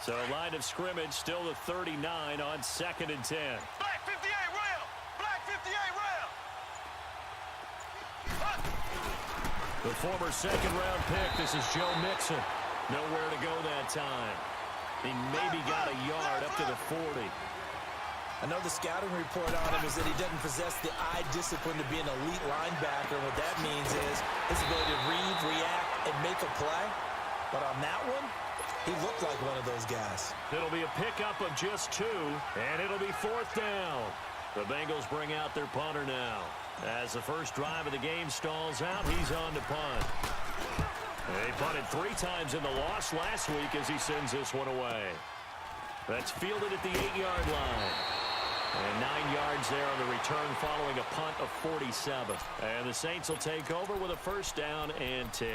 So line of scrimmage still the 39 on 2nd and 10. Black 58 rail! Black 58 rail! The former second-round pick, this is Joe Mixon. Nowhere to go that time. He maybe got a yard up to the 40. I know the scouting report on him is that he doesn't possess the eye discipline to be an elite linebacker. What that means is his ability to read, react, and make a play. But on that one, he looked like one of those guys. It'll be a pickup of just 2, and it'll be 4th down. The Bengals bring out their punter now. As the first drive of the game stalls out, he's on to punt. They punted 3 times in the loss last week as he sends this one away. That's fielded at the 8-yard line. And 9 yards there on the return following a punt of 47. And the Saints will take over with a 1st down and 10.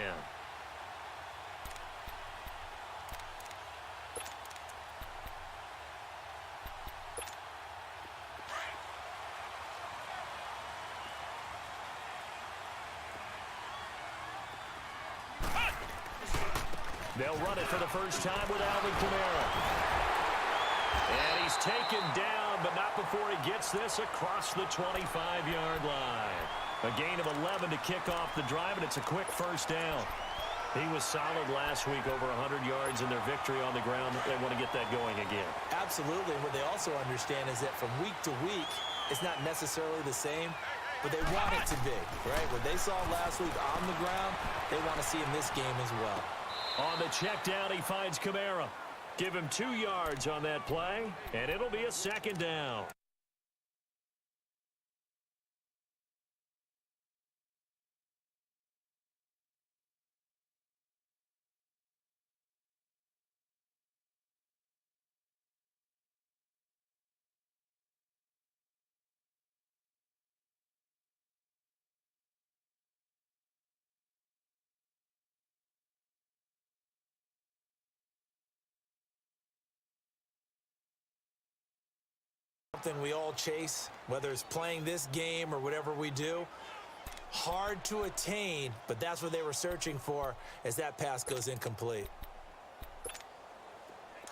They'll run it for the first time with Alvin Kamara. And he's taken down, but not before he gets this across the 25-yard line. A gain of 11 to kick off the drive, and it's a quick 1st down. He was solid last week, over 100 yards in their victory on the ground. They want to get that going again. Absolutely. What they also understand is that from week to week, it's not necessarily the same, but they want it to be, right? What they saw last week on the ground, they want to see in this game as well. On the check down, he finds Kamara. Give him 2 yards on that play, and it'll be a 2nd down. Something we all chase, whether it's playing this game or whatever we do. Hard to attain, but that's what they were searching for as that pass goes incomplete.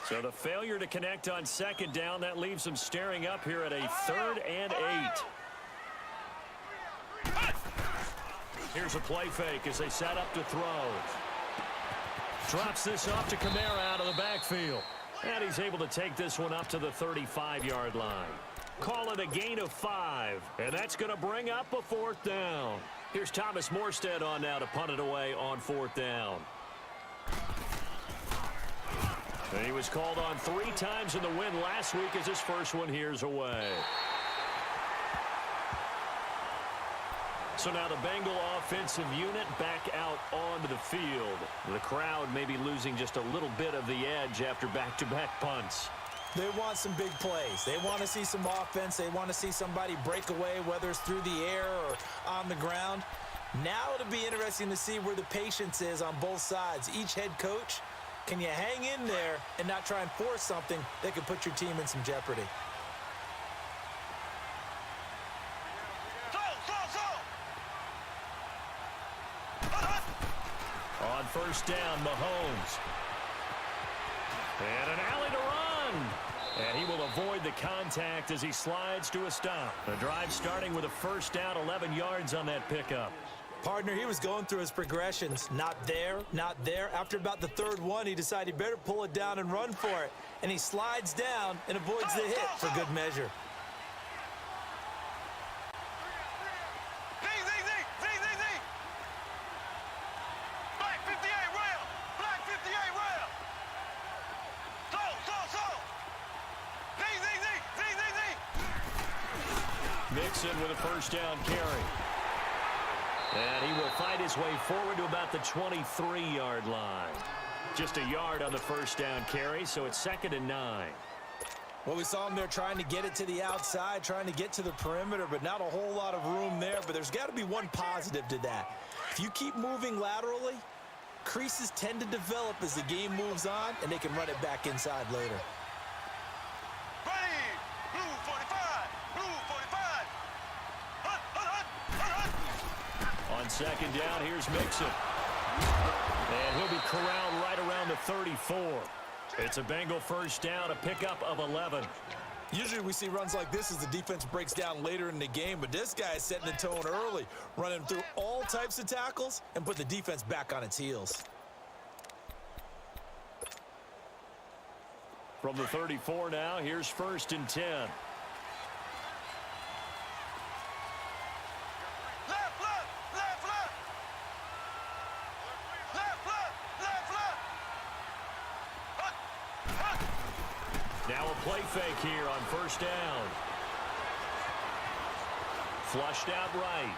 So the failure to connect on 2nd down, that leaves them staring up here at a 3rd and 8. Here's a play fake as they set up to throw. Drops this off to Kamara out of the backfield. And he's able to take this one up to the 35-yard line. Call it a gain of 5. And that's going to bring up a 4th down. Here's Thomas Morstead on now to punt it away on 4th down. And he was called on 3 times in the win last week as his first one here's away. So now the Bengal offensive unit back out onto the field. The crowd may be losing just a little bit of the edge after back-to-back punts. They want some big plays. They want to see some offense. They want to see somebody break away, whether it's through the air or on the ground. Now it'll be interesting to see where the patience is on both sides. Each head coach Can you hang in there and not try and force something that could put your team in some jeopardy? On first down, Mahomes. And an alley to run. And he will avoid the contact as he slides to a stop. The drive starting with a first down, 11 yards on that pickup. Partner, he was going through his progressions. Not there, not there. After about the third one, he decided he better pull it down and run for it. And he slides down and avoids the hit for good measure. Mixon with a first down carry. And he will fight his way forward to about the 23-yard line. Just a yard on the first down carry, so it's 2nd and 9. Well, we saw him there trying to get it to the outside, trying to get to the perimeter, but not a whole lot of room there. But there's got to be one positive to that. If you keep moving laterally, creases tend to develop as the game moves on, and they can run it back inside later. On second down, here's Mixon. And he'll be corralled right around the 34. It's a Bengal first down, a pickup of 11. Usually we see runs like this as the defense breaks down later in the game, but this guy is setting the tone early, running through all types of tackles and put the defense back on its heels. From the 34 now, here's 1st and 10. Now a play fake here on first down. Flushed out right.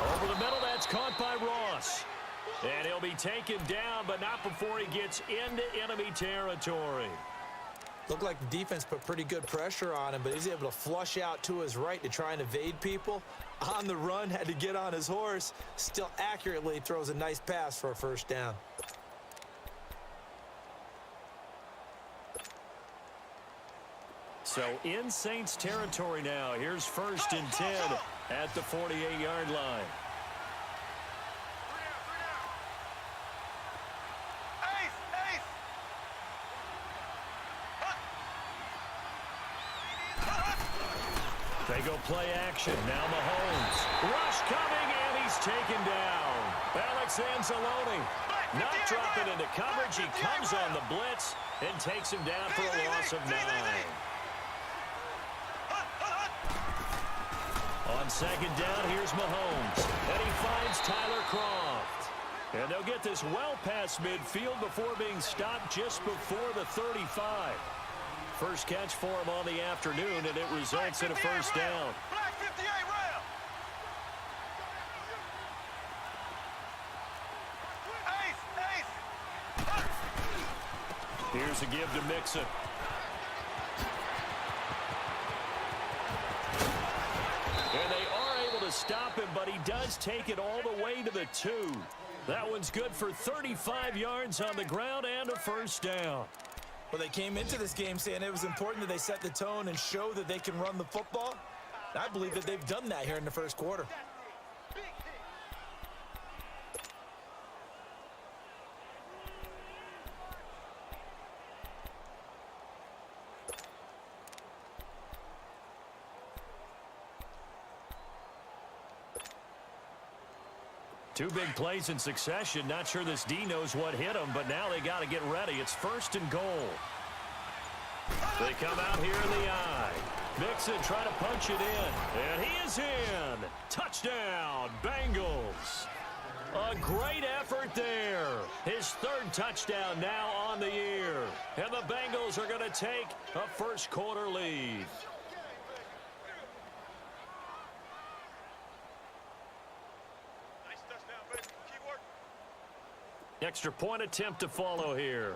Over the middle, that's caught by Ross. And he'll be taken down, but not before he gets into enemy territory. Looked like the defense put pretty good pressure on him, but he's able to flush out to his right to try and evade people. On the run, had to get on his horse. Still accurately throws a nice pass for a first down. So in Saints territory now. Here's 1st and 10 at the 48-yard line. They go play action. Now Mahomes. Rush coming, and he's taken down. Alex Anzalone not dropping into coverage. He comes on the blitz and takes him down for a loss of 9. On second down, here's Mahomes. And he finds Tyler Kroft. And they'll get this well past midfield before being stopped just before the 35. First catch for him on the afternoon, and it results in a first down. Here's a give to Mixon. And they are able to stop him, but he does take it all the way to the 2. That one's good for 35 yards on the ground and a first down. Well, they came into this game saying it was important that they set the tone and show that they can run the football. I believe that they've done that here in the first quarter. Two big plays in succession. Not sure this D knows what hit him, but now they got to get ready. It's 1st and goal. They come out here in the eye. Mixon trying to punch it in. And he is in. Touchdown, Bengals. A great effort there. His 3rd touchdown now on the year. And the Bengals are going to take a first quarter lead. Extra point attempt to follow here.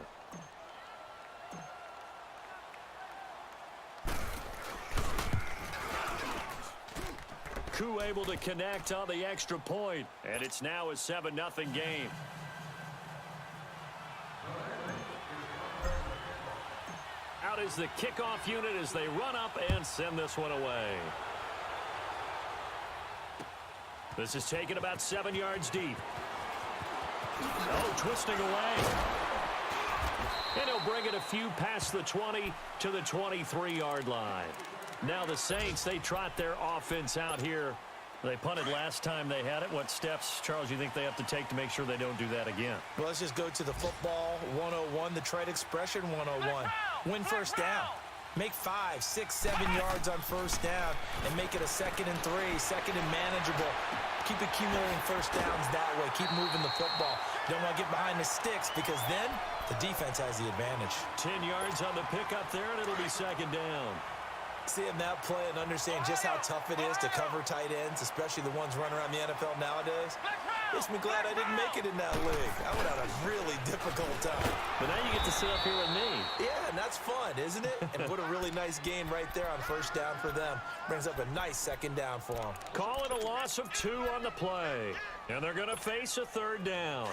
Koo able to connect on the extra point, and it's now a 7-0 game. out as the kickoff unit as they run up and send this one away. This is taken about 7 yards deep. Oh, twisting away. And he'll bring it a few past the 20 to the 23-yard line. Now the Saints, they trot their offense out here. They punted last time they had it. What steps, Charles, you think they have to take to make sure they don't do that again? Well, let's just go to the football 101, the trade expression 101. Win first down. Make 5, 6, 7 yards on first down and make it a 2nd and 3, 2nd and manageable. Keep accumulating first downs that way. Keep moving the football. Don't want to get behind the sticks because then the defense has the advantage. 10 yards on the pickup there, and it'll be 2nd down. Seeing that play and understand just how tough it is to cover tight ends, especially the ones running around the NFL nowadays, makes me glad I didn't make it in that league. I would have a really difficult time. But now you get to sit up here with me. Yeah, and that's fun, isn't it? And put a really nice gain right there on first down for them. Brings up a nice 2nd down for them. Call it a loss of 2 on the play. And they're going to face a 3rd down.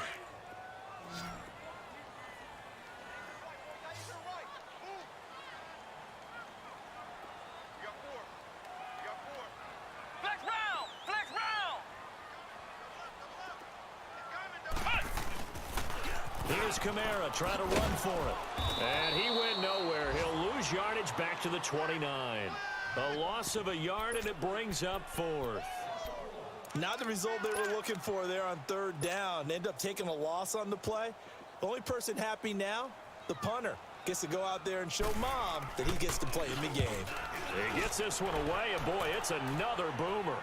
Here's Kamara trying to run for it. And he went nowhere. He'll lose yardage back to the 29. A loss of a yard, and it brings up 4th. Not the result they were looking for there on 3rd down. They end up taking a loss on the play. The only person happy now, the punter, gets to go out there and show Mom that he gets to play in the game. He gets this one away, and boy, it's another boomer.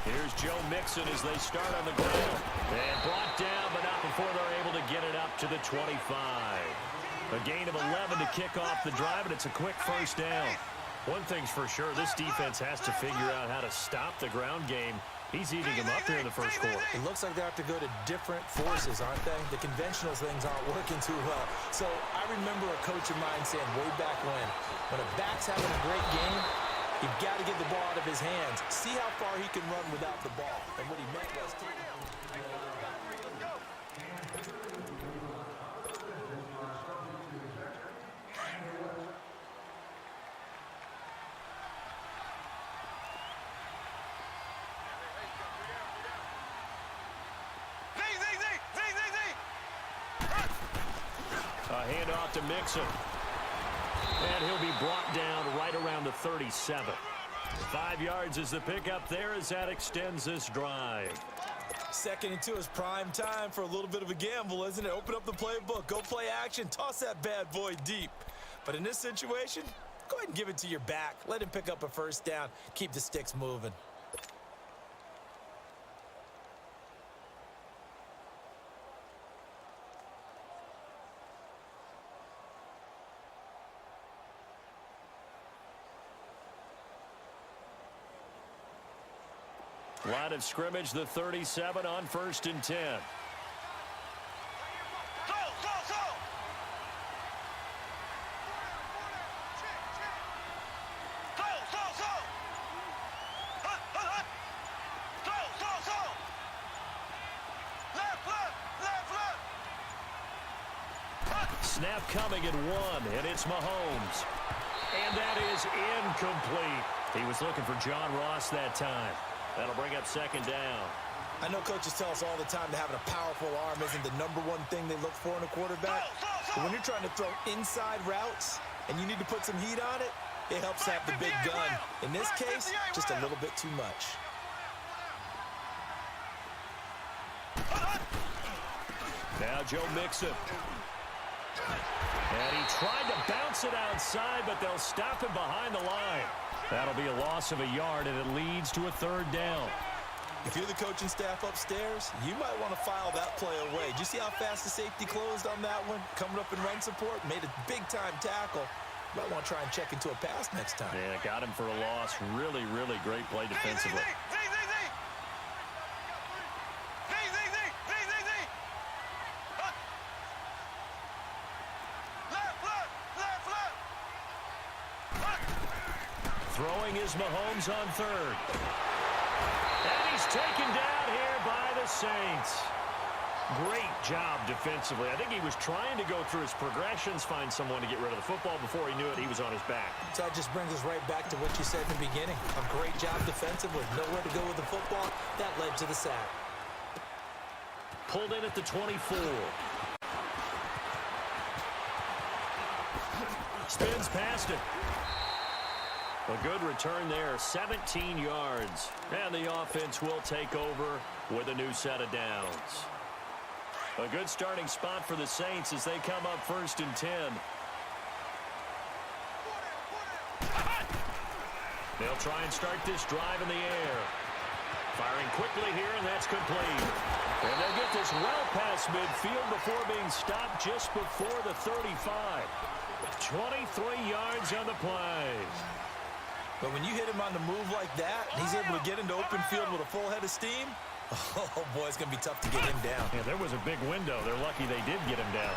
Here's Joe Mixon as they start on the ground. And brought down, but not before they're able to get it up to the 25. A gain of 11 to kick off the drive, and it's a quick first down. One thing's for sure, this defense has to figure out how to stop the ground game. He's eating them up here in the first quarter. It looks like they have to go to different forces, aren't they? The conventional things aren't working too well. So I remember a coach of mine saying way back when a back's having a great game, you've got to get the ball out of his hands. See how far he can run without the ball. And what he meant was to... A handoff to Mixon. And he'll be brought down right around the 37. 5 yards is the pickup there as that extends this drive. 2nd and 2 is prime time for a little bit of a gamble, isn't it? Open up the playbook, go play action, toss that bad boy deep. But in this situation, go ahead and give it to your back. Let him pick up a first down. Keep the sticks moving. Line of scrimmage, the 37 on 1st and 10. Snap coming at 1, and it's Mahomes. And that is incomplete. He was looking for John Ross that time. That'll bring up 2nd down. I know coaches tell us all the time that having a powerful arm isn't the #1 thing they look for in a quarterback. But when you're trying to throw inside routes and you need to put some heat on it, it helps to have the big gun. In this case, just a little bit too much. Now Joe Mixon. And he tried to bounce it outside, but they'll stop him behind the line. That'll be a loss of a yard, and it leads to a 3rd down. If you're the coaching staff upstairs, you might want to file that play away. Did you see how fast the safety closed on that one? Coming up in run support, made a big-time tackle. Might want to try and check into a pass next time. Yeah, got him for a loss. Really, really great play defensively. Throwing is Mahomes on third. And he's taken down here by the Saints. Great job defensively. I think he was trying to go through his progressions, find someone to get rid of the football. Before he knew it, he was on his back. So that just brings us right back to what you said in the beginning. A great job defensively. Nowhere to go with the football. That led to the sack. Pulled in at the 24. Spins past it. A good return there, 17 yards. And the offense will take over with a new set of downs. A good starting spot for the Saints as they come up 1st and 10. They'll try and start this drive in the air. Firing quickly here, and that's complete. And they'll get this well past midfield before being stopped just before the 35. 23 yards on the play. But when you hit him on the move like that, and he's able to get into open field with a full head of steam, oh, boy, it's going to be tough to get him down. Yeah, there was a big window. They're lucky they did get him down.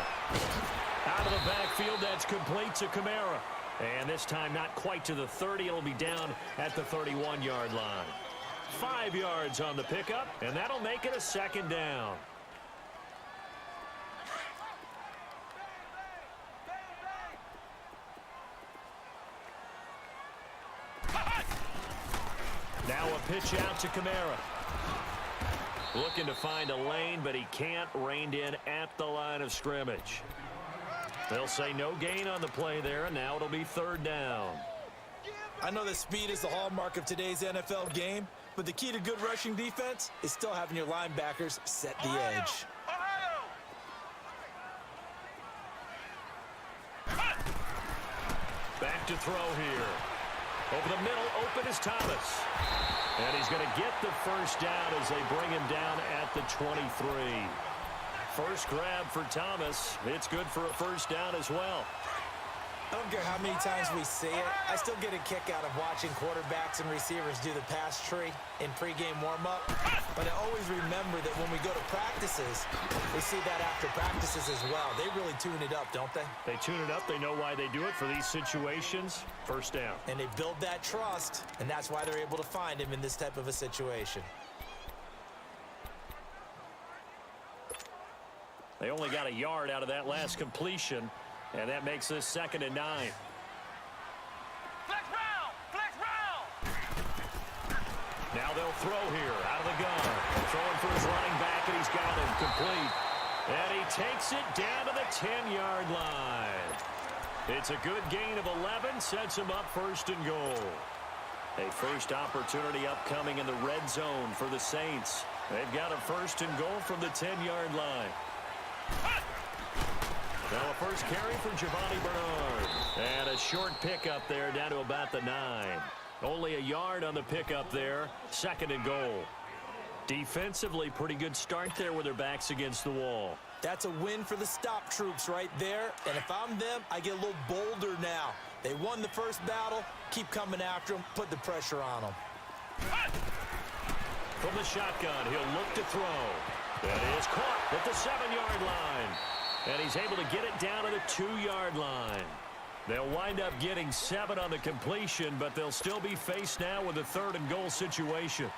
Out of the backfield, that's complete to Kamara. And this time not quite to the 30. It'll be down at the 31-yard line. 5 yards on the pickup, and that'll make it a 2nd down. Now a pitch out to Kamara. Looking to find a lane, but he can't. Reined in at the line of scrimmage. They'll say no gain on the play there, and now it'll be 3rd down. I know that speed is the hallmark of today's NFL game, but the key to good rushing defense is still having your linebackers set the edge. Back to throw here. Over the middle, open is Thomas. And he's going to get the 1st down as they bring him down at the 23. First grab for Thomas. It's good for a 1st down as well. I don't care how many times we see it. I still get a kick out of watching quarterbacks and receivers do the pass tree in pregame warm-up. But I always remember that when we go to practices, we see that after practices as well. They really tune it up, don't they? They tune it up. They know why they do it for these situations. 1st down. And they build that trust, and that's why they're able to find him in this type of a situation. They only got a yard out of that last completion. And that makes this 2nd and 9. Flex round! Flex round! Now they'll throw here out of the gun. Throwing for his running back, and he's got him complete. And he takes it down to the 10-yard line. It's a good gain of 11, sets him up 1st and goal. A first opportunity upcoming in the red zone for the Saints. They've got a 1st and goal from the 10-yard line. Now a first carry for Giovanni Bernard. And a short pickup there down to about the 9. Only a yard on the pickup there. 2nd and goal. Defensively, pretty good start there with their backs against the wall. That's a win for the stop troops right there. And if I'm them, I get a little bolder now. They won the first battle. Keep coming after them. Put the pressure on them. From the shotgun, he'll look to throw. That is caught at the 7-yard line. And he's able to get it down to the 2-yard line. They'll wind up getting 7 on the completion, but they'll still be faced now with a 3rd and goal situation.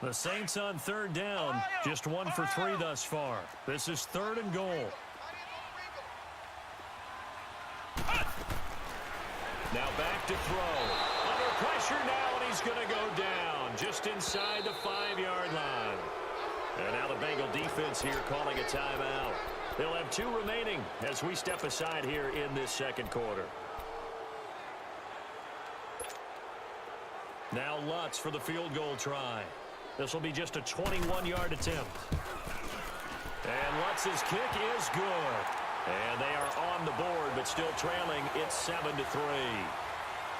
The Saints on 3rd down, just 1 for 3 thus far. This is 3rd and goal. Now back to throw. Under pressure now, and he's going to go down just inside the 5-yard line. And now the Bengal defense here calling a timeout. They'll have 2 remaining as we step aside here in this 2nd quarter. Now Lutz for the field goal try. This will be just a 21-yard attempt. And Lutz's kick is good. And they are on the board, but still trailing. It's 7-3.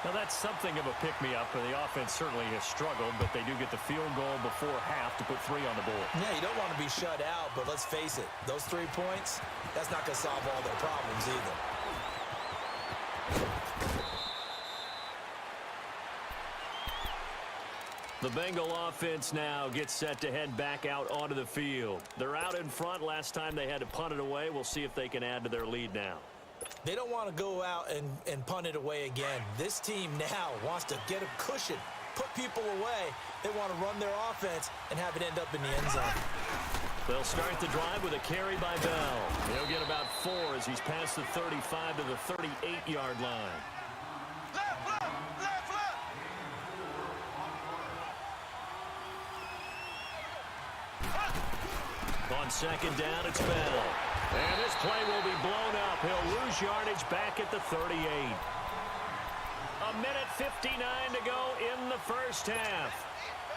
Now, that's something of a pick-me-up, and the offense certainly has struggled, but they do get the field goal before half to put 3 on the board. Yeah, you don't want to be shut out, but let's face it, those 3 points, that's not going to solve all their problems either. The Bengal offense now gets set to head back out onto the field. They're out in front. Last time they had to punt it away. We'll see if they can add to their lead now. They don't want to go out and punt it away again. This team now wants to get a cushion, put people away. They want to run their offense and have it end up in the end zone. They'll start the drive with a carry by Bell. He'll get about 4 as he's past the 35 to the 38-yard line. Left, left, left, left. On second down, it's Bell. And this play will be blown up. He'll lose yardage back at the 38. A minute 59 to go in the first half.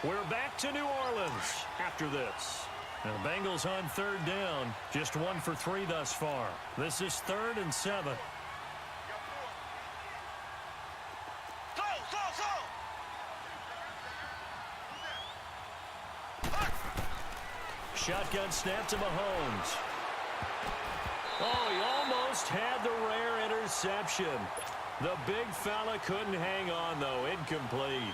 We're back to New Orleans after this. And the Bengals on third down. Just 1 for 3 thus far. This is 3rd and 7. Shotgun snap to Mahomes. Oh, he almost had the rare interception. The big fella couldn't hang on, though. Incomplete.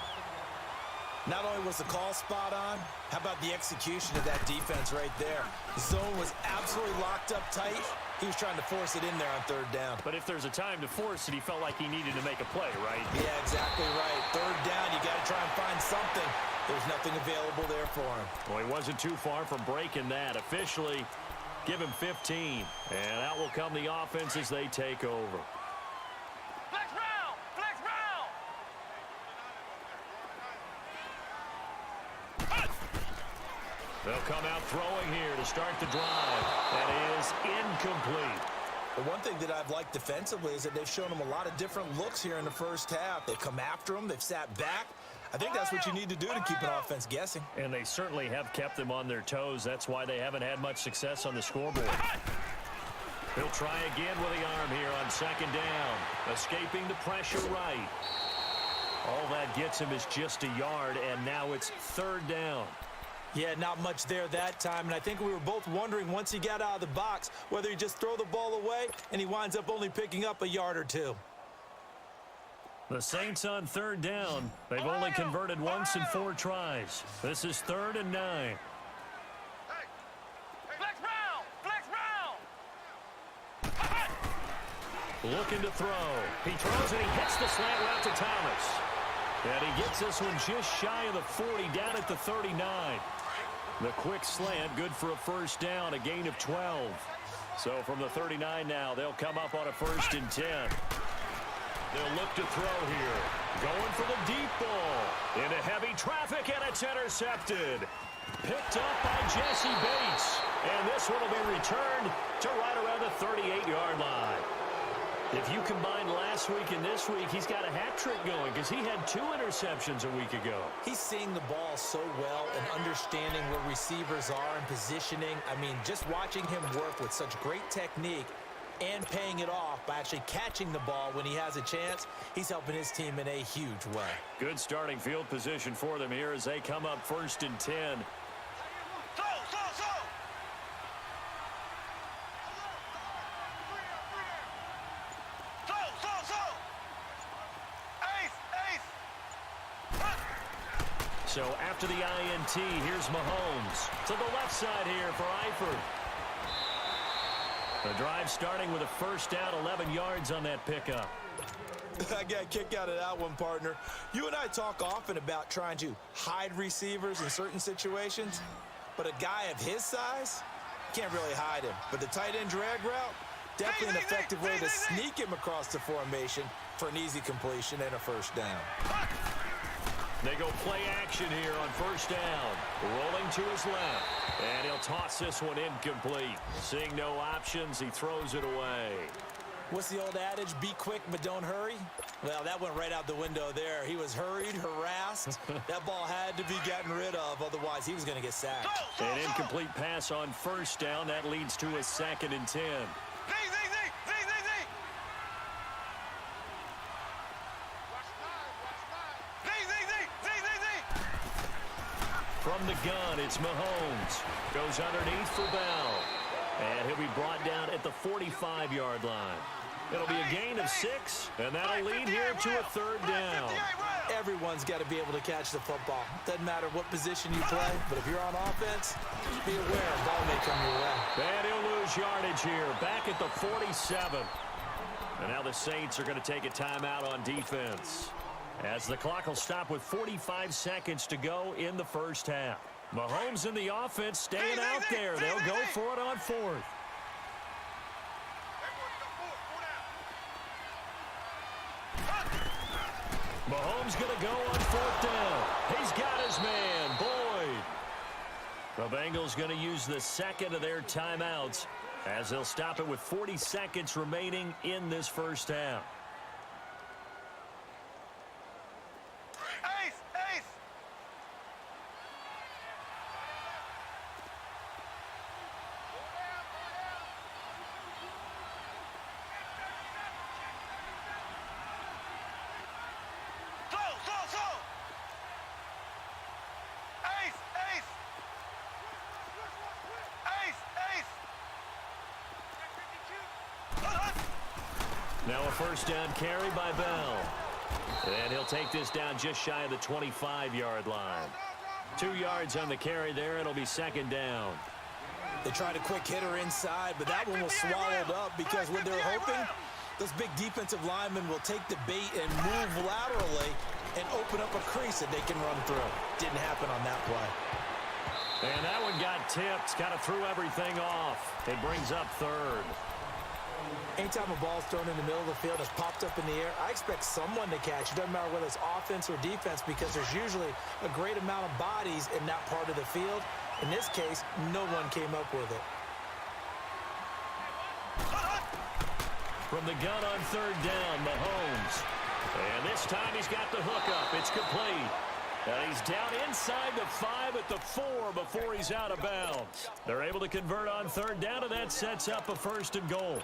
Not only was the call spot on, how about the execution of that defense right there? The zone was absolutely locked up tight. He was trying to force it in there on third down. But if there's a time to force it, he felt like he needed to make a play, right? Yeah, exactly right. Third down, you got to try and find something. There's nothing available there for him. Well, he wasn't too far from breaking that. Officially, give him 15. And out will come the offense as they take over. Flex round, flex round. They'll come out throwing here to start the drive. That is incomplete. The one thing that I've liked defensively is that they've shown him a lot of different looks here in the first half. They've come after him. They've sat back. I think that's what you need to do to keep an offense guessing. And they certainly have kept them on their toes. That's why they haven't had much success on the scoreboard. He'll try again with the arm here on second down. Escaping the pressure right. All that gets him is just a yard, and now it's third down. Yeah, not much there that time, and I think we were both wondering once he got out of the box whether he just throw the ball away, and he winds up only picking up a yard or 2. The Saints on third down. They've only converted once in 4 tries. This is 3rd and 9. Flex round, flex round. Looking to throw. He throws and he hits the slant route to Thomas. And he gets this one just shy of the 40, down at the 39. The quick slant, good for a first down, a gain of 12. So from the 39 now, they'll come up on a 1st and 10. They'll look to throw here. Going for the deep ball. Into heavy traffic, and it's intercepted. Picked up by Jesse Bates. And this one will be returned to right around the 38-yard line. If you combine last week and this week, he's got a hat trick going because he had 2 interceptions a week ago. He's seeing the ball so well and understanding where receivers are and positioning. I mean, just watching him work with such great technique and paying it off by actually catching the ball when he has a chance, he's helping his team in a huge way. Good starting field position for them here as they come up 1st and 10. So after the INT, here's Mahomes. To the left side here for Eifert. The drive starting with a first down, 11 yards on that pickup. I got a kick out of that one, partner. You and I talk often about trying to hide receivers in certain situations, but a guy of his size, can't really hide him. But the tight end drag route, definitely an effective way to sneak him across the formation for an easy completion and a first down. They go play action here on first down. Rolling to his left. And he'll toss this one incomplete. Seeing no options, he throws it away. What's the old adage? Be quick, but don't hurry? Well, that went right out the window there. He was hurried, harassed. That ball had to be gotten rid of, otherwise he was going to get sacked. An incomplete pass on first down. That leads to a 2nd and 10. From the gun, it's Mahomes. Goes underneath for Bell. And he'll be brought down at the 45-yard line. It'll be a gain of 6, and that'll lead here to a third down. Everyone's got to be able to catch the football. Doesn't matter what position you play, but if you're on offense, just be aware a ball may come your way. And he'll lose yardage here, back at the 47. And now the Saints are going to take a timeout on defense, as the clock will stop with 45 seconds to go in the first half. Mahomes and the offense staying out there. They'll go for it on 4th. Mahomes going to go on 4th down. He's got his man, Boyd. The Bengals going to use the second of their timeouts, as they'll stop it with 40 seconds remaining in this first half. Ace! Ace! Slow! Ace! Ace! Ace! Now a first down carry by Bell. And he'll take this down just shy of the 25-yard line. 2 yards on the carry there. It'll be second down. They tried a quick hitter inside, but that one was swallowed up because when they're hoping, those big defensive linemen will take the bait and move laterally and open up a crease that they can run through. Didn't happen on that play. And that one got tipped. Kind of threw everything off. It brings up third. Anytime a ball's thrown in the middle of the field, it's popped up in the air, I expect someone to catch. It doesn't matter whether it's offense or defense, because there's usually a great amount of bodies in that part of the field. In this case, no one came up with it. From the gun on third down, Mahomes. And this time he's got the hook up. It's complete. And he's down inside the 5 at the 4 before he's out of bounds. They're able to convert on third down, and that sets up a 1st and goal.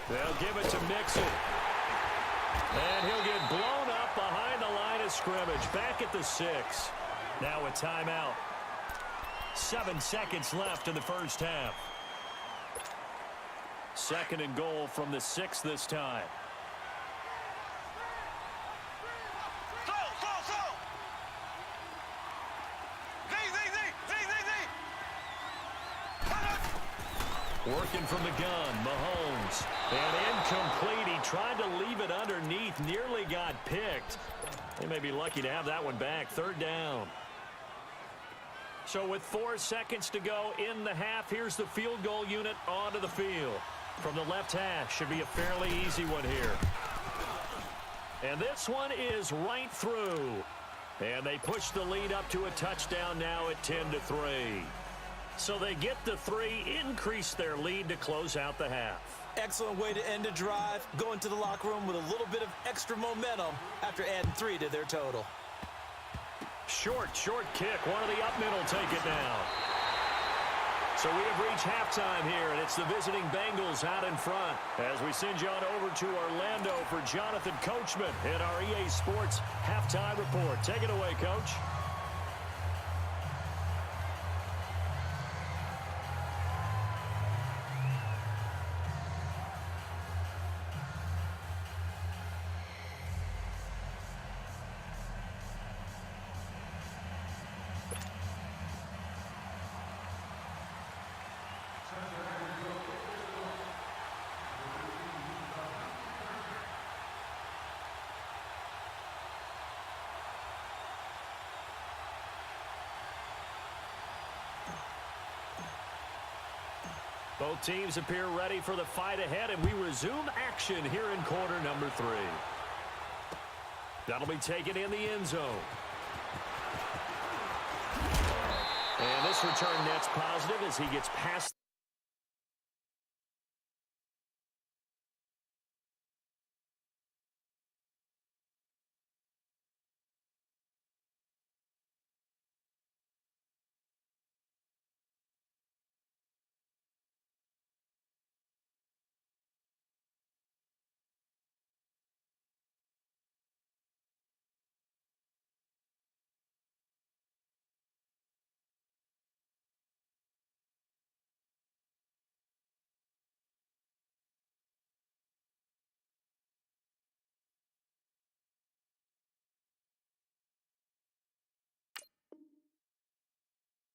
They'll give it to Mixon. And he'll get blown up behind the line of scrimmage. Back at the 6. Now a timeout. 7 seconds left in the first half. 2nd and goal from the 6 this time. Working from the gun, Mahomes. And incomplete. He tried to leave it underneath. Nearly got picked. They may be lucky to have that one back. 3rd down. So with 4 seconds to go in the half, here's the field goal unit onto the field. From the left hash, should be a fairly easy one here. And this one is right through. And they push the lead up to a touchdown now at 10-3. So they get the 3, increase their lead to close out the half. Excellent way to end a drive. Go into the locker room with a little bit of extra momentum after adding 3 to their total. Short kick. One of the up middle take it now. So we have reached halftime here, and it's the visiting Bengals out in front. As we send you on over to Orlando for Jonathan Coachman in our EA Sports Halftime Report. Take it away, Coach. Both teams appear ready for the fight ahead, and we resume action here in quarter number 3. That'll be taken in the end zone. And this return net's positive as he gets past.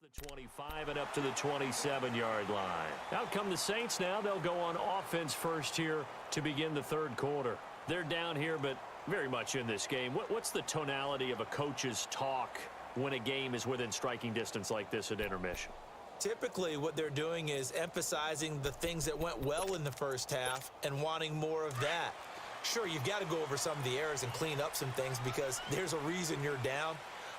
The 25 and up to the 27-yard line. Out come the Saints now. They'll go on offense first here to begin the third quarter. They're down here, but very much in this game. What's the tonality of a coach's talk when a game is within striking distance like this at intermission? Typically, what they're doing is emphasizing the things that went well in the first half and wanting more of that. Sure, you've got to go over some of the errors and clean up some things because there's a reason you're down.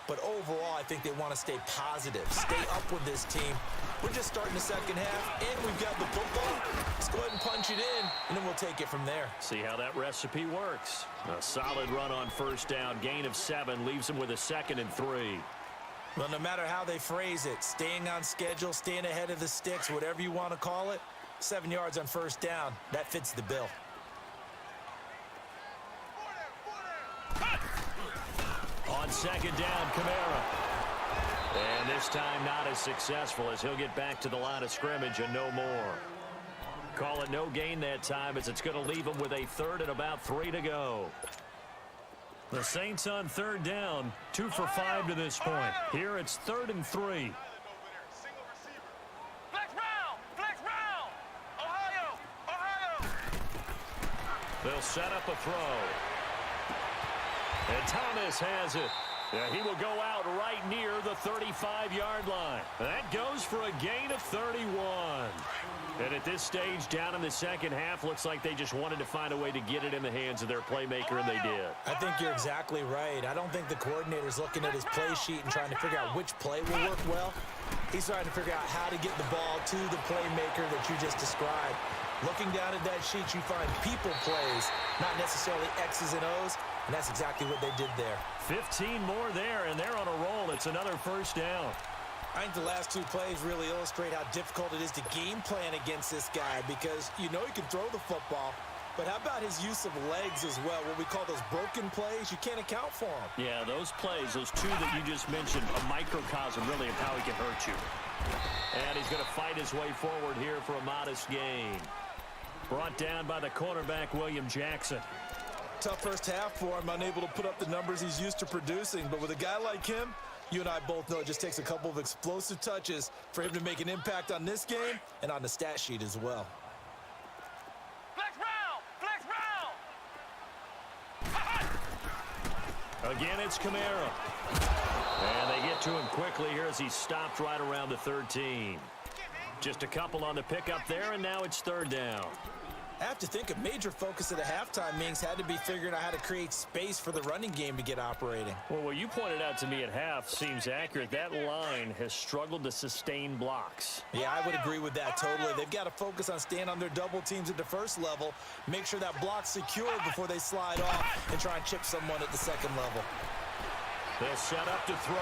But overall, I think they want to stay positive, stay up with this team. We're just starting the second half, and we've got the football. Let's go ahead and punch it in, and then we'll take it from there. See how that recipe works. A solid run on first down, gain of 7, leaves them with a 2nd and 3. Well, no matter how they phrase it, staying on schedule, staying ahead of the sticks, whatever you want to call it, 7 yards on first down, that fits the bill. On second down, Kamara. And this time not as successful as he'll get back to the line of scrimmage and no more. Call it no gain that time as it's going to leave him with a 3rd and about 3 to go. The Saints on third down, 2 for 5 to this point. Here it's 3rd and 3. Flex round. Ohio. They'll set up a throw. And Thomas has it. He will go out right near the 35-yard line. That goes for a gain of 31. And at this stage, down in the second half, looks like they just wanted to find a way to get it in the hands of their playmaker, and they did. I think you're exactly right. I don't think the coordinator's looking at his play sheet and trying to figure out which play will work well. He's trying to figure out how to get the ball to the playmaker that you just described. Looking down at that sheet, you find people plays, not necessarily X's and O's, and that's exactly what they did there. 15 more there, and they're on a roll. It's another first down. I think the last 2 plays really illustrate how difficult it is to game plan against this guy because you know he can throw the football, but how about his use of legs as well? What we call those broken plays, you can't account for them. Yeah, those plays, those 2 that you just mentioned, a microcosm really of how he can hurt you. And he's going to fight his way forward here for a modest gain. Brought down by the cornerback, William Jackson. Tough first half for him, unable to put up the numbers he's used to producing. But with a guy like him, you and I both know it just takes a couple of explosive touches for him to make an impact on this game and on the stat sheet as well. Flex round. Again, it's Kamara. And they get to him quickly here as he's stopped right around the 13. Just a couple on the pickup there, and now it's 3rd down. I have to think a major focus of the halftime meetings had to be figuring out how to create space for the running game to get operating. Well, what you pointed out to me at half seems accurate. That line has struggled to sustain blocks. Yeah, I would agree with that totally. They've got to focus on staying on their double teams at the first level, make sure that block's secure before they slide off and try and chip someone at the second level. They'll set up to throw,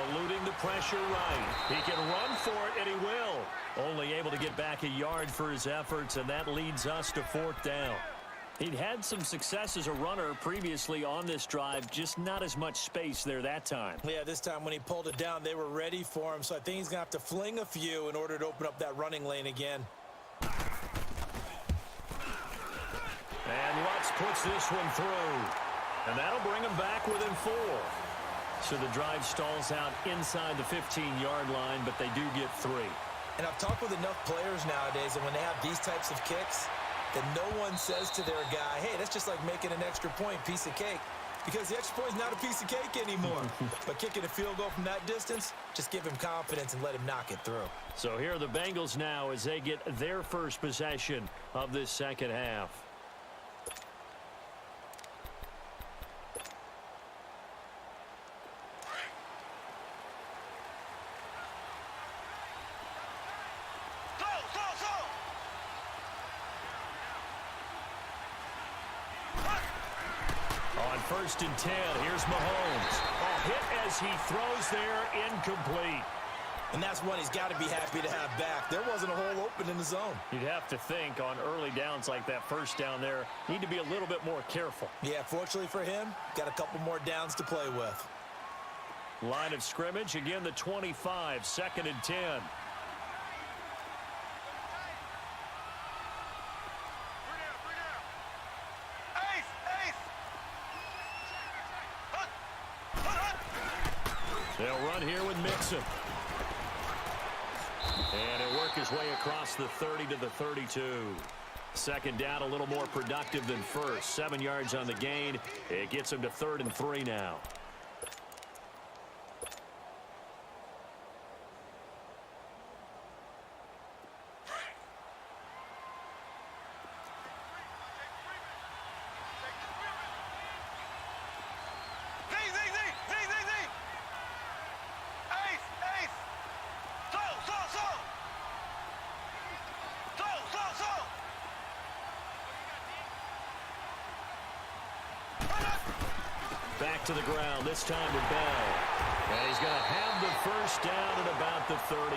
eluding the pressure right. He can run for it, and he will. Only able to get back a yard for his efforts, and that leads us to 4th down. He'd had some success as a runner previously on this drive, just not as much space there that time. Yeah, this time when he pulled it down, they were ready for him, so I think he's going to have to fling a few in order to open up that running lane again. And Lutz puts this one through, and that'll bring him back within 4. So the drive stalls out inside the 15-yard line, but they do get 3. And I've talked with enough players nowadays, and when they have these types of kicks, that no one says to their guy, hey, that's just like making an extra point, piece of cake. Because the extra point is not a piece of cake anymore. But kicking a field goal from that distance, just give him confidence and let him knock it through. So here are the Bengals now as they get their first possession of this second half. first and 10. Here's Mahomes. A hit as he throws there, incomplete. And that's one he's got to be happy to have back. There wasn't a hole open in the zone. You'd have to think on early downs like that first down there, need to be a little bit more careful. Yeah, fortunately for him, got a couple more downs to play with. Line of scrimmage, again the 25, second and 10. They'll run here with Mixon. And he'll work his way across the 30 to the 32. Second down, a little more productive than first. 7 yards on the gain. It gets him to 3rd and 3 now. Back to the ground, this time to Bell. And he's going to have the first down at about the 38.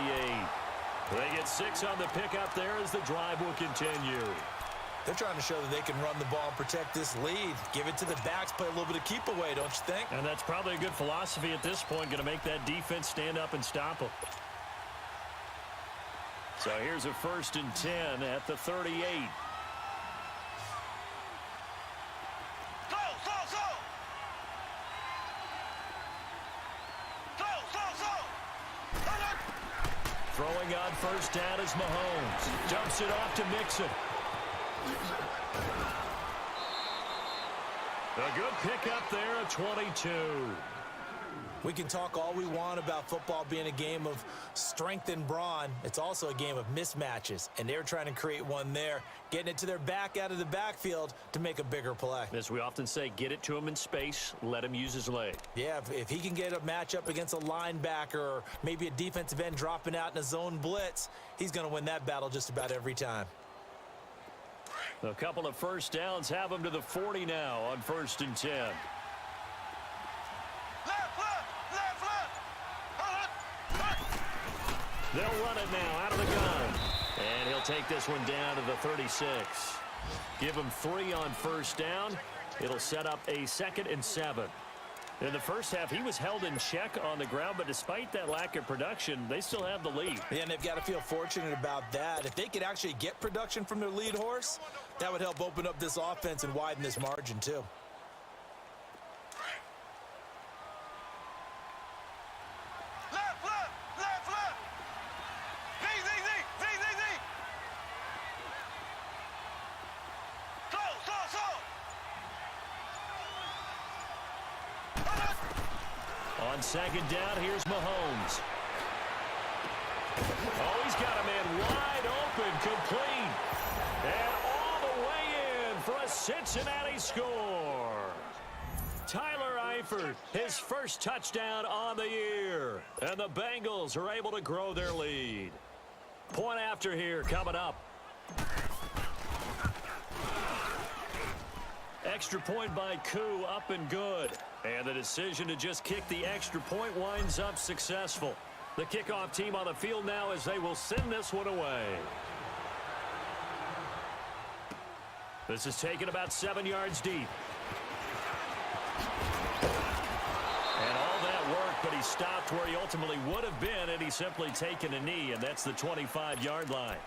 They get 6 on the pickup there as the drive will continue. They're trying to show that they can run the ball and protect this lead. Give it to the backs, play a little bit of keep away, don't you think? And that's probably a good philosophy at this point, going to make that defense stand up and stop them. So here's a 1st and 10 at the 38. Throwing on first down is Mahomes. Dumps it off to Mixon. A good pickup there at 22. We can talk all we want about football being a game of strength and brawn. It's also a game of mismatches, and they're trying to create one there, getting it to their back out of the backfield to make a bigger play. As we often say, get it to him in space, let him use his leg. Yeah, if he can get a matchup against a linebacker or maybe a defensive end dropping out in a zone blitz, he's going to win that battle just about every time. A couple of first downs have him to the 40 now on 1st and 10. They'll run it now out of the gun. And he'll take this one down to the 36. Give him 3 on first down. It'll set up a 2nd and 7. In the first half, he was held in check on the ground, but despite that lack of production, they still have the lead. Yeah, and they've got to feel fortunate about that. If they could actually get production from their lead horse, that would help open up this offense and widen this margin too. On second down, here's Mahomes. Oh, he's got a man wide open, complete. And all the way in for a Cincinnati score. Tyler Eifert, his first touchdown on the year. And the Bengals are able to grow their lead. Point after here coming up. Extra point by Koo, up and good. And the decision to just kick the extra point winds up successful. The kickoff team on the field now as they will send this one away. This is taken about 7 yards deep. And all that work, but he stopped where he ultimately would have been had he simply taken a knee, and that's the 25-yard line.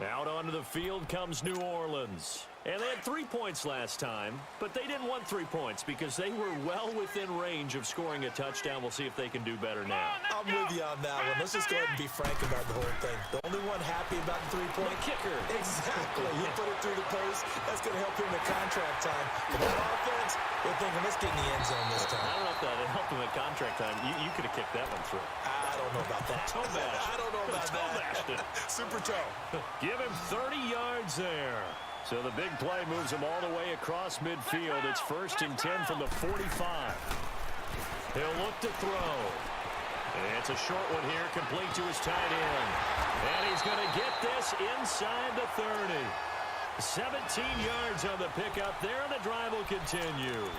Out onto the field comes New Orleans. And they had 3 points last time, but they didn't want 3 points because they were well within range of scoring a touchdown. We'll see if they can do better now. I'm with you on that one. Let's just go ahead and be frank about the whole thing. The only one happy about the 3-point kicker. Exactly. He put it through the post. That's going to help him in contract time. But that offense, they're thinking, let's get in the end zone this time. I don't know if that helped him at contract time. You could have kicked that one through. I don't know about that. Toe bash. I don't know about Toe that. bashed it. Super toe. Give him 30 yards there. So the big play moves him all the way across midfield. It's 1st and 10 from the 45. He'll look to throw. And it's a short one here, complete to his tight end. And he's going to get this inside the 30. 17 yards on the pickup there, and the drive will continue.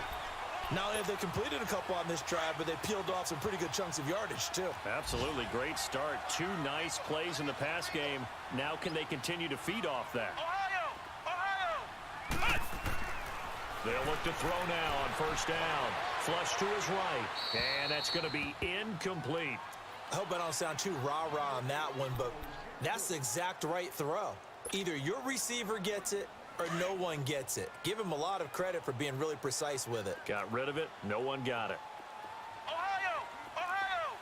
Not only have they completed a couple on this drive, but they peeled off some pretty good chunks of yardage, too. Absolutely great start. 2 nice plays in the pass game. Now can they continue to feed off that? Ohio! They'll look to throw now on first down. Flush to his right. And that's going to be incomplete. I hope I don't sound too rah-rah on that one, but that's the exact right throw. Either your receiver gets it or no one gets it. Give him a lot of credit for being really precise with it. Got rid of it. No one got it. Ohio! Ohio!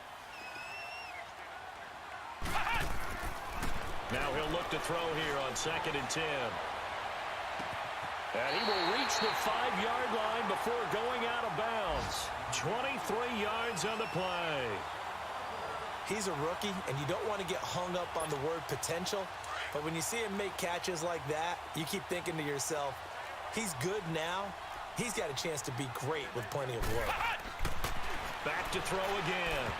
Now he'll look to throw here on 2nd and 10. And he will reach the 5-yard line before going out of bounds. 23 yards on the play. He's a rookie, and you don't want to get hung up on the word potential. But when you see him make catches like that, you keep thinking to yourself, he's good now. He's got a chance to be great with plenty of work. Back to throw again.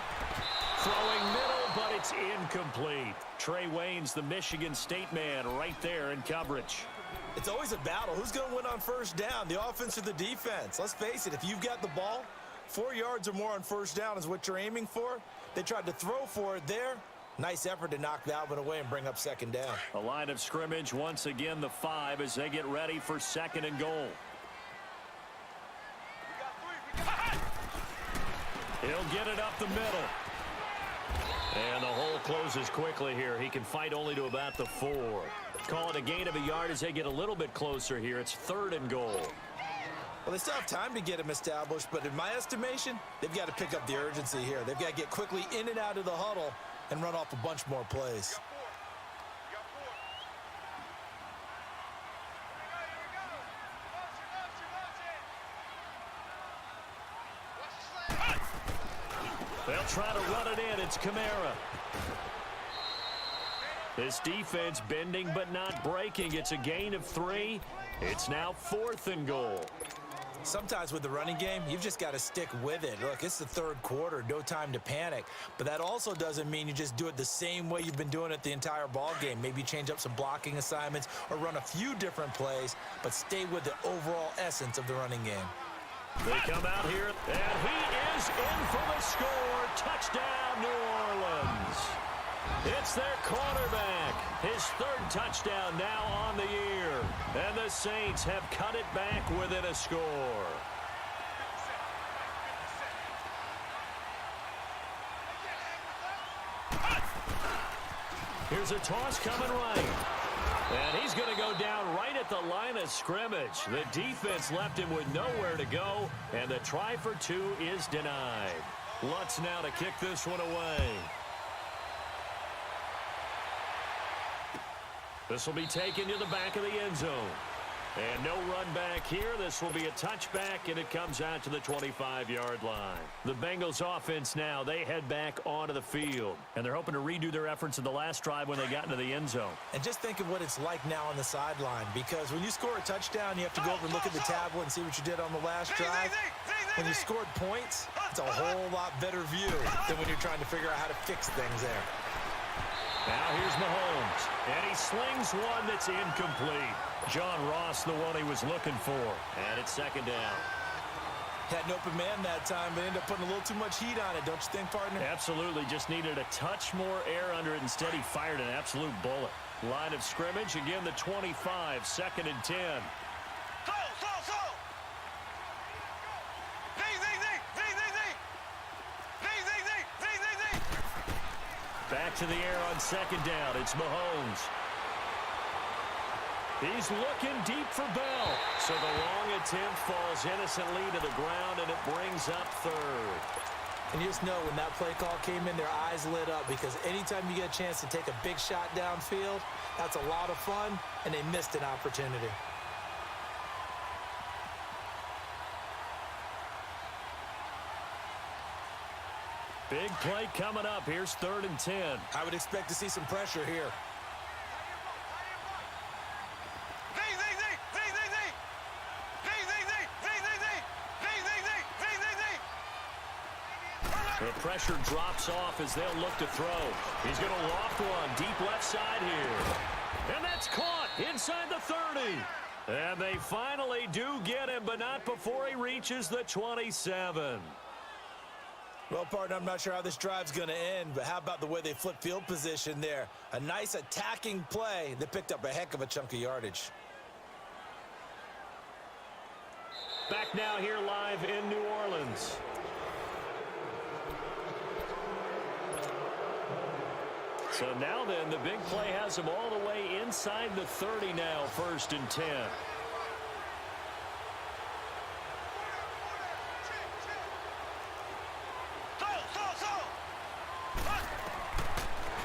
Throwing middle, but it's incomplete. Trey Wayne's the Michigan State man right there in coverage. It's always a battle. Who's going to win on first down, the offense or the defense? Let's face it, if you've got the ball, 4 yards or more on first down is what you're aiming for. They tried to throw for it there. Nice effort to knock that one away and bring up 2nd down. A line of scrimmage, once again the 5 as they get ready for 2nd and goal. He'll get it up the middle. And the hole closes quickly here. He can fight only to about the 4. Call it a gain of a yard as they get a little bit closer here. It's 3rd and goal. Well, they still have time to get him established, but in my estimation, they've got to pick up the urgency here. They've got to get quickly in and out of the huddle and run off a bunch more plays. They'll try to run it in. It's Kamara. This defense bending but not breaking. It's a gain of 3. It's now 4th and goal. Sometimes with the running game, you've just got to stick with it. Look, it's the 3rd quarter, no time to panic. But that also doesn't mean you just do it the same way you've been doing it the entire ball game. Maybe change up some blocking assignments or run a few different plays, but stay with the overall essence of the running game. They come out here, and he is in for the score. Touchdown, New Orleans. It's their quarterback. His 3rd touchdown now on the year. And the Saints have cut it back within a score. Here's a toss coming right. And he's going to go down right at the line of scrimmage. The defense left him with nowhere to go, and the try for 2 is denied. Lutz now to kick this one away. This will be taken to the back of the end zone. And no run back here. This will be a touchback, and it comes out to the 25-yard line. The Bengals offense now, they head back onto the field. And they're hoping to redo their efforts in the last drive when they got into the end zone. And just think of what it's like now on the sideline, because when you score a touchdown, you have to go over and look at the tablet and see what you did on the last drive. When you scored points, it's a whole lot better view than when you're trying to figure out how to fix things there. Now here's Mahomes, and he slings one that's incomplete. John Ross, the one he was looking for, and it's 2nd down. Had an open man that time, but ended up putting a little too much heat on it, don't you think, partner? Absolutely, just needed a touch more air under it. Instead, he fired an absolute bullet. Line of scrimmage, again the 25, 2nd and 10. Back to the air on 2nd down. It's Mahomes. He's looking deep for Bell. So the long attempt falls innocently to the ground, and it brings up 3rd. And you just know when that play call came in, their eyes lit up, because anytime you get a chance to take a big shot downfield, that's a lot of fun, and they missed an opportunity. Big play coming up. Here's 3rd and 10. I would expect to see some pressure here. The pressure drops off as they'll look to throw. He's going to loft one deep left side here. And that's caught inside the 30. And they finally do get him, but not before he reaches the 27. Well, partner, I'm not sure how this drive's going to end, but how about the way they flip field position there? A nice attacking play that picked up a heck of a chunk of yardage. Back now here live in New Orleans. So now then, the big play has him all the way inside the 30 now, 1st and 10.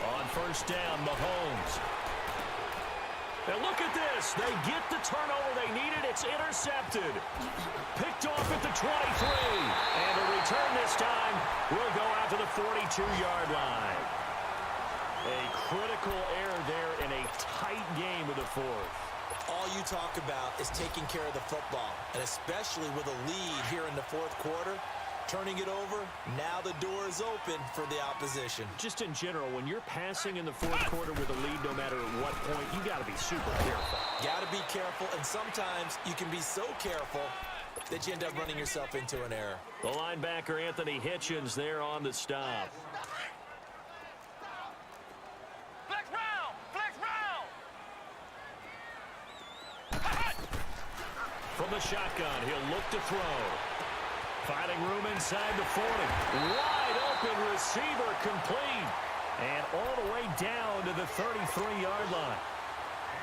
On 1st down, Mahomes. And look at this. They get the turnover they needed. It's intercepted. Picked off at the 23. And a return this time will go out to the 42-yard line. A critical error there in a tight game with the 4th. All you talk about is taking care of the football, and especially with a lead here in the 4th quarter. Turning it over, now the door is open for the opposition. Just in general, when you're passing in the 4th quarter with a lead, no matter at what point, you got to be super careful. Got to be careful, and sometimes you can be so careful that you end up running yourself into an error. The linebacker, Anthony Hitchens, there on the stop. Flex round! Flex round! From the shotgun, he'll look to throw. Finding room inside the 40. Wide open receiver complete. And all the way down to the 33-yard line.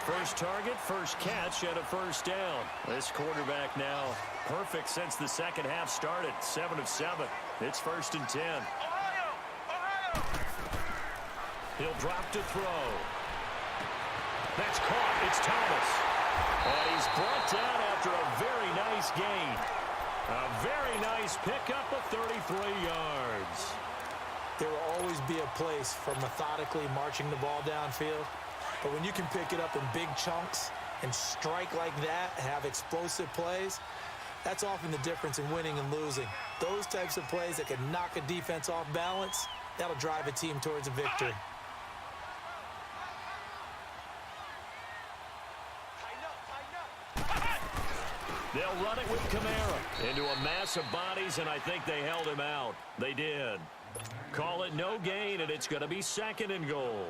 First target, first catch, and a 1st down. This quarterback now perfect since the second half started. 7 of 7. It's 1st and 10. Ohio! Ohio! He'll drop to throw. That's caught. It's Thomas. And he's brought down after a very nice gain. A very nice pickup of 33 yards. There will always be a place for methodically marching the ball downfield. But when you can pick it up in big chunks and strike like that, have explosive plays, that's often the difference in winning and losing. Those types of plays that can knock a defense off balance, that'll drive a team towards a victory. They'll run it with Kamara into a mass of bodies, and I think they held him out. They did. Call it no gain, and it's going to be 2nd and goal.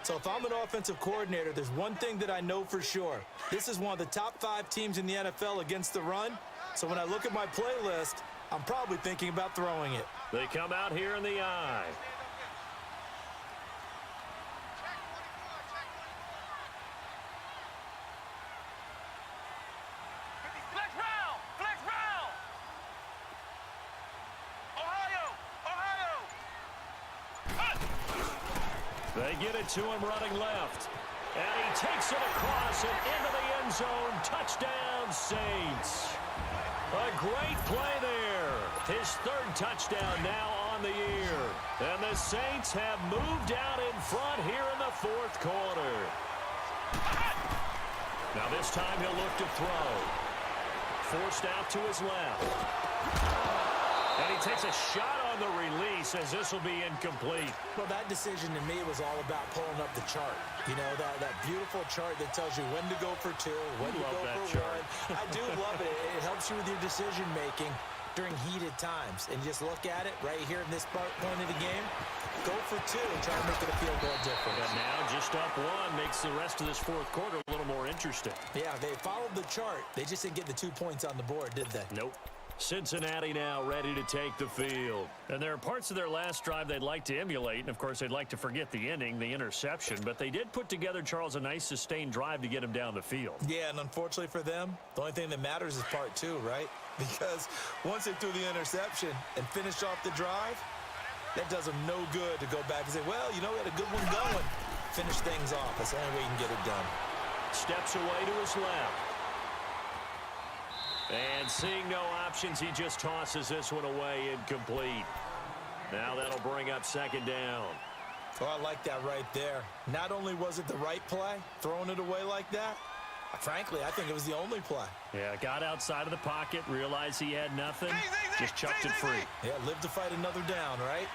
So if I'm an offensive coordinator, there's one thing that I know for sure. This is one of the top 5 teams in the NFL against the run. So when I look at my playlist, I'm probably thinking about throwing it. They come out here in the eye. Flex round! Flex round! Ohio! Ohio! They get it to him running left. And he takes it across and into the end zone. Touchdown, Saints. A great play there. His 3rd touchdown now on the year. And the Saints have moved out in front here in the 4th quarter. Now this time he'll look to throw. Forced out to his left. And he takes a shot on the release as this will be incomplete. Well, that decision to me was all about pulling up the chart. You know, that beautiful chart that tells you when to go for 2, when to go for 1. I do love it. It helps you with your decision-making during heated times. And just look at it right here in this point of the game. Go for 2 and try to make it a field goal difference. And now just up 1 makes the rest of this 4th quarter a little more interesting. Yeah, they followed the chart. They just didn't get the 2 points on the board, did they? Nope. Cincinnati now ready to take the field. And there are parts of their last drive they'd like to emulate. And, of course, they'd like to forget the inning, the interception. But they did put together, Charles, a nice sustained drive to get him down the field. Yeah, and unfortunately for them, the only thing that matters is part 2, right? Because once they threw the interception and finished off the drive, that does them no good to go back and say, well, you know, we had a good one going. Finish things off. That's the only way you can get it done. Steps away to his left. And seeing no options, he just tosses this one away incomplete. Now that'll bring up 2nd down. Oh, I like that right there. Not only was it the right play, throwing it away like that, frankly, I think it was the only play. Yeah, got outside of the pocket, realized he had nothing, just chucked it free. Yeah, live to fight another down, right?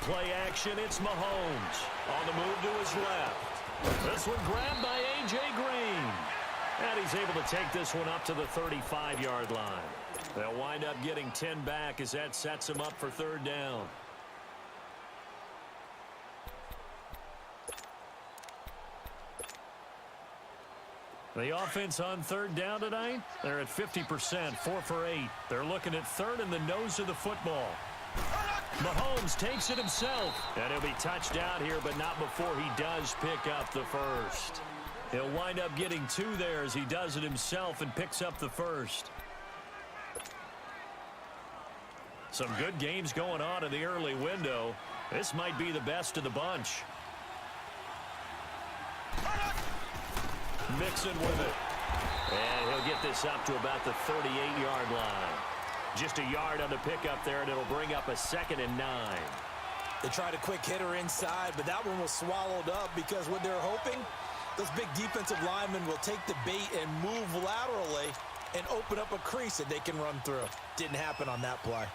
play action. It's Mahomes on the move to his left. This one grabbed by A.J. Green. And he's able to take this one up to the 35-yard line. They'll wind up getting 10 back as that sets them up for third down. The offense on third down tonight, they're at 50%, 4 for 8. They're looking at third in the nose of the football. Mahomes takes it himself, and he'll be touched out here, but not before he does pick up the first. He'll wind up getting 2 there as he does it himself and picks up the first. Some good games going on in the early window. This might be the best of the bunch. Mixon with it. And he'll get this up to about the 38-yard line. Just a yard on the pickup there, and it'll bring up a 2nd and 9. They tried a quick hitter inside, but that one was swallowed up because what they're hoping, those big defensive linemen will take the bait and move laterally and open up a crease that they can run through. Didn't happen on that play.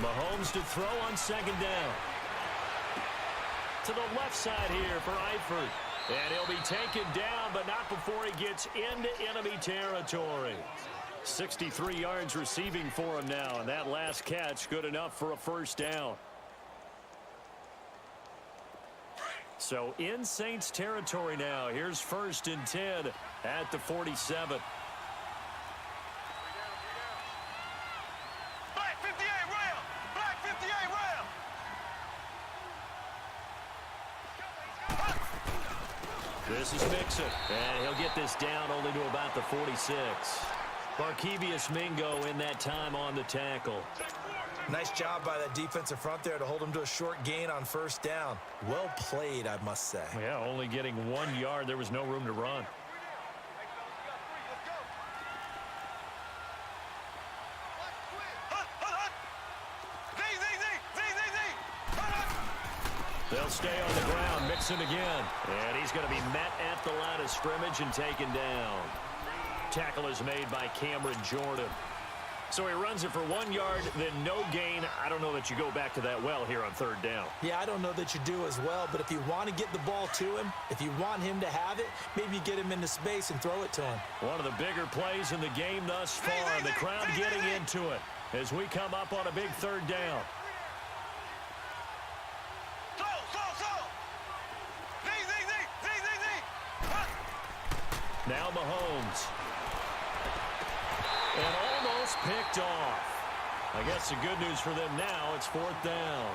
Mahomes to throw on 2nd down. To the left side here for Eifert. And he'll be taken down, but not before he gets into enemy territory. 63 yards receiving for him now, and that last catch good enough for a first down. So in Saints territory now. Here's 1st and 10 at the 47. This is Mixon, and he'll get this down only to about the 46. Barkevious Mingo in that time on the tackle. Nice job by that defensive front there to hold him to a short gain on 1st down. Well played, I must say. Yeah, only getting 1 yard. There was no room to run. They'll stay on the ground. Mixon again. And he's going to be met at the line of scrimmage and taken down. Tackle is made by Cameron Jordan. So he runs it for 1 yard, then no gain. I don't know that you go back to that well here on 3rd down. Yeah, I don't know that you do as well, but if you want to get the ball to him, if you want him to have it, maybe you get him into space and throw it to him. One of the bigger plays in the game thus far, and the crowd getting into it as we come up on a big 3rd down. Now Mahomes. And almost picked off. I guess the good news for them now, it's 4th down.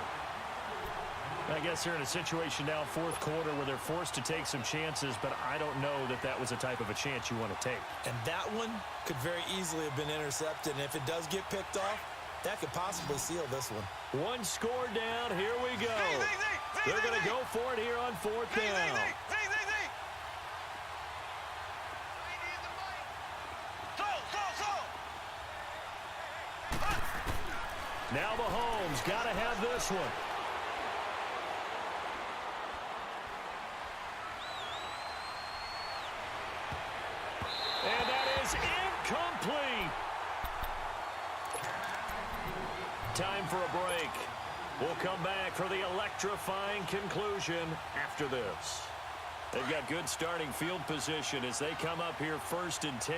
I guess they're in a situation now, 4th quarter, where they're forced to take some chances, but I don't know that that was the type of a chance you want to take. And that one could very easily have been intercepted, and if it does get picked off, that could possibly seal this one. 1 score down, here we go. They're going to go for it here on 4th down. Now Mahomes got to have this one. And that is incomplete. Time for a break. We'll come back for the electrifying conclusion after this. They've got good starting field position as they come up here 1st and 10.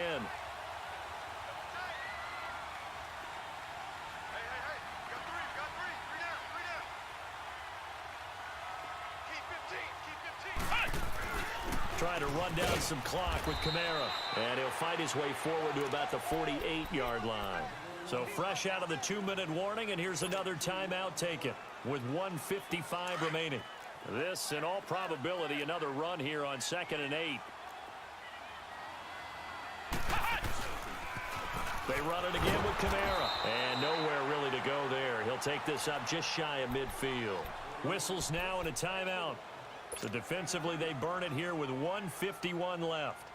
Trying to run down some clock with Kamara. And he'll fight his way forward to about the 48-yard line. So fresh out of the 2-minute warning, and here's another timeout taken with 1:55 remaining. This, in all probability, another run here on 2nd and 8. They run it again with Kamara. And nowhere really to go there. He'll take this up just shy of midfield. Whistles now and a timeout. So defensively, they burn it here with 1:51 left.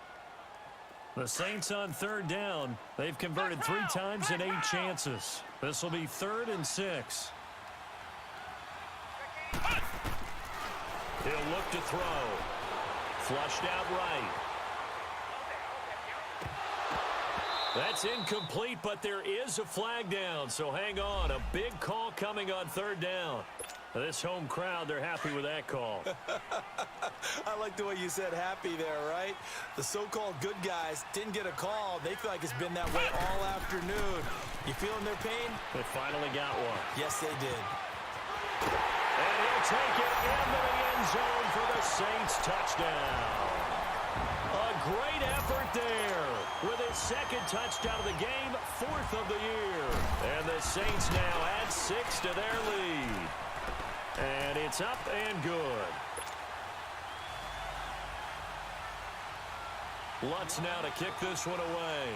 The Saints on 3rd down. They've converted 3 times in 8 chances. This will be 3rd and 6. He'll look to throw. Flushed out right. That's incomplete, but there is a flag down, so hang on. A big call coming on third down. This home crowd, they're happy with that call. I like the way you said happy there, right? The so-called good guys didn't get a call. They feel like it's been that way all afternoon. You feeling their pain? They finally got one. Yes, they did. And he'll take it into the end zone for the Saints touchdown. A great effort there with his second touchdown of the game, 4th of the year. And the Saints now add 6 to their lead. And it's up and good. Lutz now to kick this one away.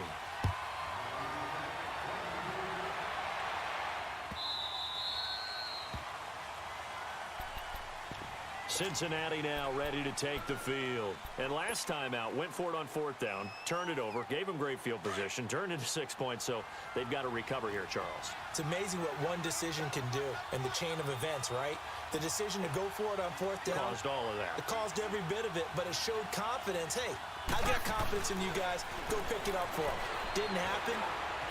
Cincinnati now ready to take the field. And last time out, went for it on 4th down, turned it over, gave them great field position, turned into 6 points, so they've got to recover here, Charles. It's amazing what one decision can do in the chain of events, right? The decision to go for it on 4th down. Caused all of that. It caused every bit of it, but it showed confidence. Hey, I got confidence in you guys. Go pick it up for them. Didn't happen.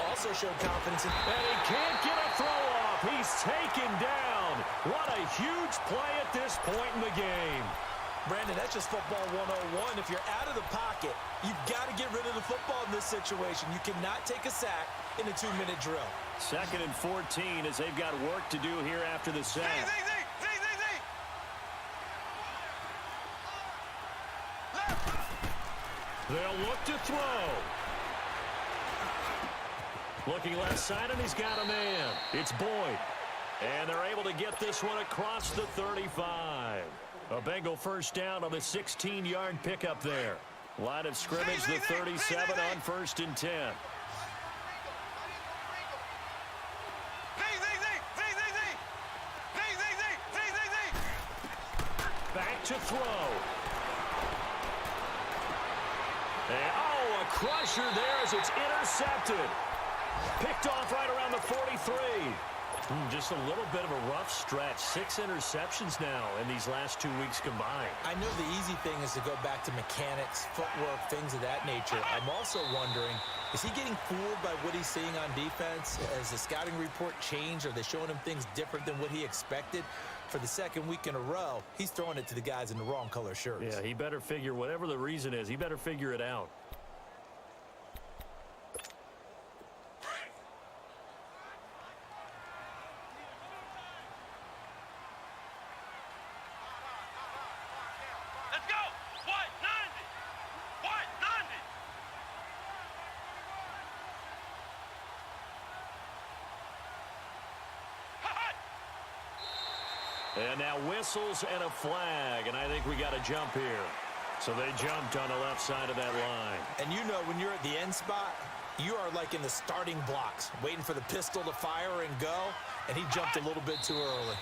Also showed confidence in... And he can't get a throw off. He's taken down. What a huge play at this point in the game. Brandon, that's just football 101. If you're out of the pocket, you've got to get rid of the football in this situation. You cannot take a sack in a 2-minute drill. 2nd and 14 as they've got work to do here after the sack. They'll look to throw. Looking left side, and he's got a man. It's Boyd. And they're able to get this one across the 35. A Bengal first down on the 16-yard pickup there. Line of scrimmage, the 37 on 1st and 10. Back to throw. And, oh, a crusher there as it's intercepted. Picked off right around the 43. Just a little bit of a rough stretch. 6 interceptions now in these last 2 weeks combined. I know the easy thing is to go back to mechanics, footwork, things of that nature. I'm also wondering, is he getting fooled by what he's seeing on defense? Has the scouting report changed? Are they showing him things different than what he expected? For the 2nd week in a row, he's throwing it to the guys in the wrong color shirts. Yeah, he better figure, whatever the reason is, he better figure it out. And now whistles and a flag, and I think we got a jump here. So they jumped on the left side of that line. And you know when you're at the end spot, you are like in the starting blocks, waiting for the pistol to fire and go, and he jumped a little bit too early.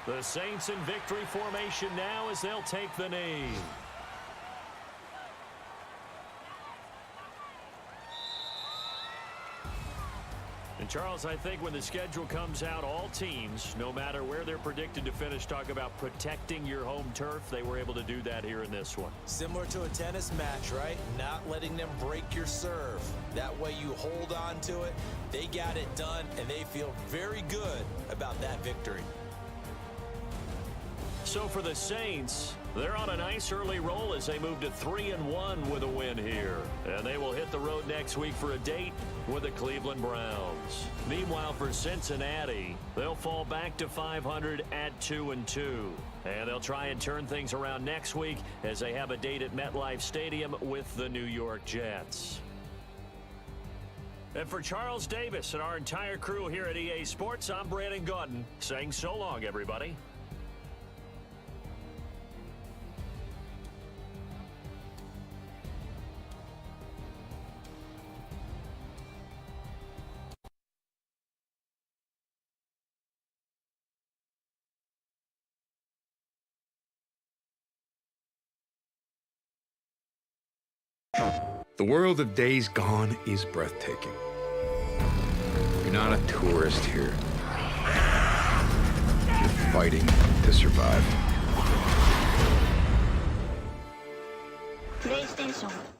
The Saints in victory formation now as they'll take the knee. And Charles, I think when the schedule comes out, all teams, no matter where they're predicted to finish, talk about protecting your home turf. They were able to do that here in this one. Similar to a tennis match, right? Not letting them break your serve. That way you hold on to it. They got it done, and they feel very good about that victory. So for the Saints, they're on a nice early roll as they move to 3-1 with a win here. And they will hit the road next week for a date with the Cleveland Browns. Meanwhile, for Cincinnati, they'll fall back to 500 at 2-2. And they'll try and turn things around next week as they have a date at MetLife Stadium with the New York Jets. And for Charles Davis and our entire crew here at EA Sports, I'm Brandon Gaudin saying so long, everybody. The world of Days Gone is breathtaking. You're not a tourist here. You're fighting to survive. プレイステーション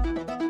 Ohio.